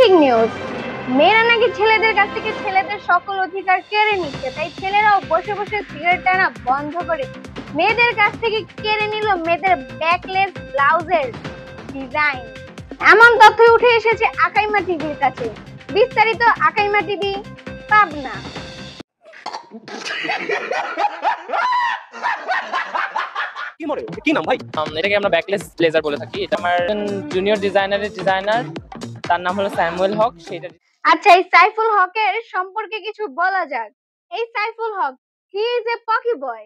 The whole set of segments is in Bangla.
ব্রেকিং নিউজ, মেয়েরা নাকি ছেলেদের কাছ থেকে ছেলেদের সকল অধিকার কেড়ে নিচ্ছে, তাই ছেলেরাও বসে বসে সিগারেট টানা বন্ধ করে মেয়েদের কাছ থেকে কেড়ে নিল মেয়েদের ব্যাকলেস ব্লাউজের ডিজাইন। এমন তথ্য উঠে এসেছে আকাইমা টিভির কাছে। বিস্তারিত আকাইমা টিভি, পাবনা। কি নাম ভাই? এটাকে আমরা ব্যাকলেস ব্লেজার বলে থাকি। এটা আমার জুনিয়র ডিজাইনার, তার নাম হলো স্যামুয়েল হক। আচ্ছা, এই সাইফুল হকের সম্পর্কে কিছু বলা যাক। এই সাইফুল হক, হি ইজ এ পকি বয়।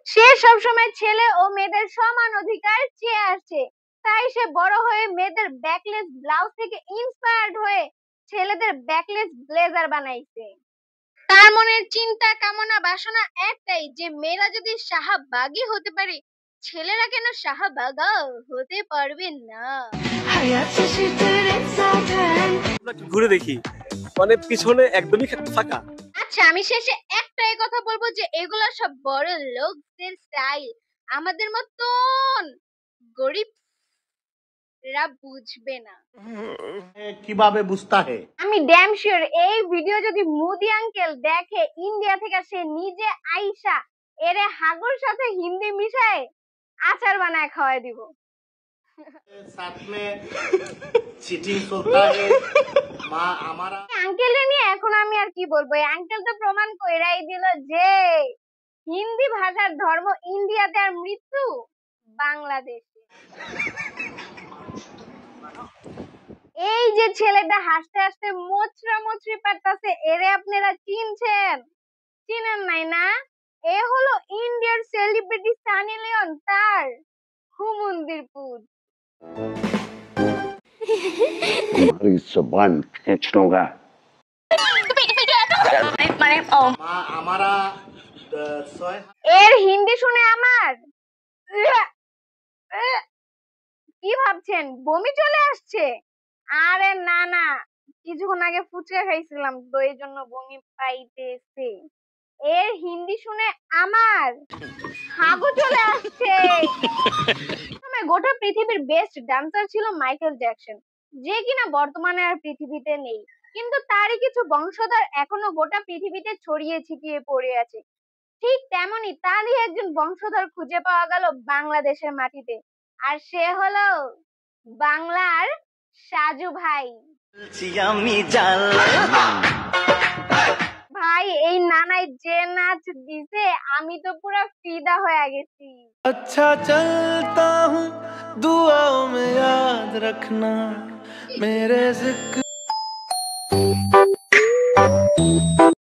সে সবসময় ছেলে ও মেয়েদের সমান অধিকার চেয়ে আসছে, তাই সে বড় হয়ে মেয়েদের ব্যাকলেস ব্লাউজ থেকে ইন্সপায়ার্ড হয়ে ছেলেদের ব্যাকলেস ব্লেজার বানাইছে। তার মনের চিন্তা, কামনা, বাসনা একটাই, যে মেয়েরা যদি শাহবাগী হতে পারে, ছেলেরা কেন শাহবাগা হতে পারবে না। ঘুরে দেখি, মানে পিছনে একদমই ফাঁকা। আচ্ছা, আমি শেষে একটাই কথা বলবো যে এগুলা সব বড় লোকদের স্টাইল, আমাদের মতন গরিবরা বুঝবে না। কিভাবে বুঝতা হে? আমি ড্যাম শিওর এই ভিডিও যদি মোদি আঙ্কেল দেখে, ইন্ডিয়া থেকে সে নিজে আইসা এরে হাগুর সাথে হিন্দি মিশায় আচার বানায় খাওয়াই দিব। साथ में चीटिंग चलता है মা আমারা। আঙ্কেল নিয়ে এখন আমি আর কি বলবো, এই আঙ্কেল তো প্রমাণ কইরাই দিল যে হিন্দি ভাষার ধর্ম ইন্ডিয়াতে আর মৃত্যু বাংলাদেশে। এই যে ছেলেটা হাসতে হাসতে মোচড়া মোচড়ি পারতাছে, এরে আপনারা চিনছেন? চিনেন নাই না? এ হলো ইন্ডিয়ার সেলিব্রিটি সানি লিওন, তার হুমুন্দির পুত। तुम्हारी जुबान खींच लूंगा। মা আমারা এর হিন্দি শুনে আমার কি ভাবছেন বমি চলে আসছে? আরে না না, কিছুক্ষণ আগে ফুচকা খাইছিলাম তো এই জন্য বমি পাইতেছে। এর হিন্দি শুনে আমার হাগু চলে আসছে। গোটা পৃথিবীর বেস্ট ডান্সার ছিল মাইকেল জ্যাকসন, যে কিনা বর্তমানে আর পৃথিবীতে নেই, কিন্তু তারই কিছু বংশধর এখনো গোটা পৃথিবীতে ছড়িয়ে ছিটিয়ে পড়ে আছে। ঠিক তেমনি তারই একজন বংশধর খুঁজে পাওয়া গেল বাংলাদেশের মাটিতে, আর সে হলো বাংলার সাজু ভাই। ভাই, এই নানাই যে নাচ দিছে, আমি তো পুরো ফিদা হয়ে গেছি। अच्छा चलता हूँ, दुआओं में याद रखना मेरे जिक्र।